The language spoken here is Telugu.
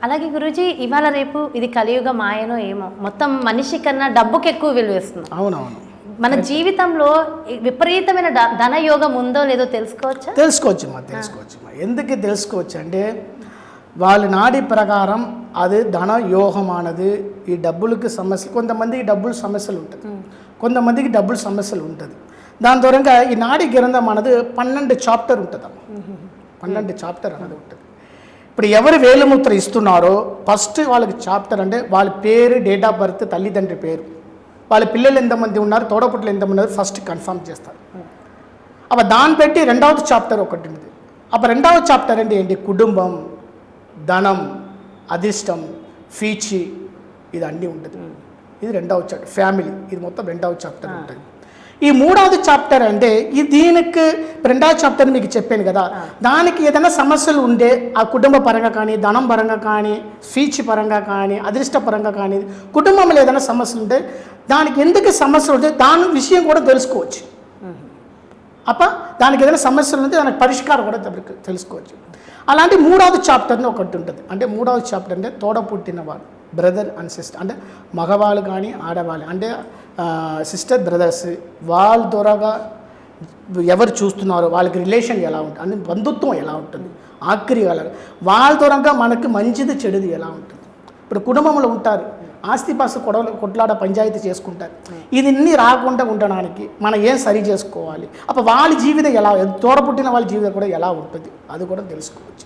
అలాగే గురూజీ ఇవాళ రేపు ఇది కలియుగ మాయనో ఏమో మొత్తం మనిషి కన్నా డబ్బుకి ఎక్కువ విలువేస్తున్నాం. అవునవును. మన జీవితంలో విపరీతమైన ధనయోగం ఉందో లేదో తెలుసుకోవచ్చమ్మా. ఎందుకు తెలుసుకోవచ్చు అంటే వాళ్ళ నాడి ప్రకారం అది ధన యోగమానది. ఈ డబ్బులకి సమస్యలు, కొంతమందికి డబ్బులు సమస్యలు ఉంటుంది, కొంతమందికి డబ్బులు సమస్యలు ఉంటుంది. దాని దూరంగా ఈ నాడి గ్రంథం అన్నది 12 చాప్టర్ ఉంటుంది. 12 చాప్టర్ అన్నది ఉంటుంది. ఇప్పుడు ఎవరు వేలుముద్ర ఇస్తున్నారో ఫస్ట్ వాళ్ళకి చాప్టర్ అంటే వాళ్ళ పేరు, డేట్ ఆఫ్ బర్త్, తల్లిదండ్రి పేరు, వాళ్ళ పిల్లలు ఎంతమంది ఉన్నారు, తోడపుట్లు ఎంతమంది ఉన్నారు ఫస్ట్ కన్ఫర్మ్ చేస్తారు. అప్పుడు దాన్ని పెట్టి రెండవది చాప్టర్ ఒకటి ఉంది. అప్పుడు రెండవ చాప్టర్ అంటే ఏంటి, కుటుంబం, ధనం, అధిష్టం, ఫీచి, ఇది అన్నీ ఉంటుంది. ఇది రెండవ చాప్టర్. ఫ్యామిలీ, ఇది మొత్తం రెండవ చాప్టర్ ఉంటుంది. ఈ మూడవది చాప్టర్ అంటే ఈ దీనికి రెండవ చాప్టర్ మీకు చెప్పాను కదా, దానికి ఏదైనా సమస్యలు ఉంటే ఆ కుటుంబ పరంగా కానీ, ధనం పరంగా కానీ, ఫీచి పరంగా కానీ, అదృష్ట పరంగా కానీ, కుటుంబంలో ఏదైనా సమస్యలు ఉంటే దానికి ఎందుకు సమస్యలు ఉంటే దాని విషయం కూడా తెలుసుకోవచ్చు. దానికి ఏదైనా సమస్యలు ఉంటే దానికి పరిష్కారం కూడా తెలుసుకోవచ్చు. అలాంటి మూడవది చాప్టర్ని ఒకటి ఉంటుంది. అంటే మూడవది చాప్టర్ అంటే తోడ పుట్టిన వాళ్ళు, బ్రదర్ అండ్ సిస్టర్, అంటే మగవాళ్ళు కానీ ఆడవాళ్ళు, అంటే సిస్టర్ బ్రదర్స్, వాళ్ళ ద్వారాగా ఎవరు చూస్తున్నారో వాళ్ళకి రిలేషన్ ఎలా ఉంటుంది, అంటే బంధుత్వం ఎలా ఉంటుంది, ఆఖరి వాళ్ళ ద్వారాగా మనకి మంచిది చెడుది ఎలా ఉంటుంది. ఇప్పుడు కుటుంబంలో ఉంటారు, ఆస్తిపాస్తి కొట్లాడ పంచాయతీ చేసుకుంటారు. ఇది రాకుండా ఉండడానికి మనం ఏం సరి చేసుకోవాలి, అప్పుడు వాళ్ళ జీవితం ఎలా, తోడపుట్టిన వాళ్ళ జీవితం కూడా ఎలా ఉంటుంది, అది కూడా తెలుసుకోవచ్చు.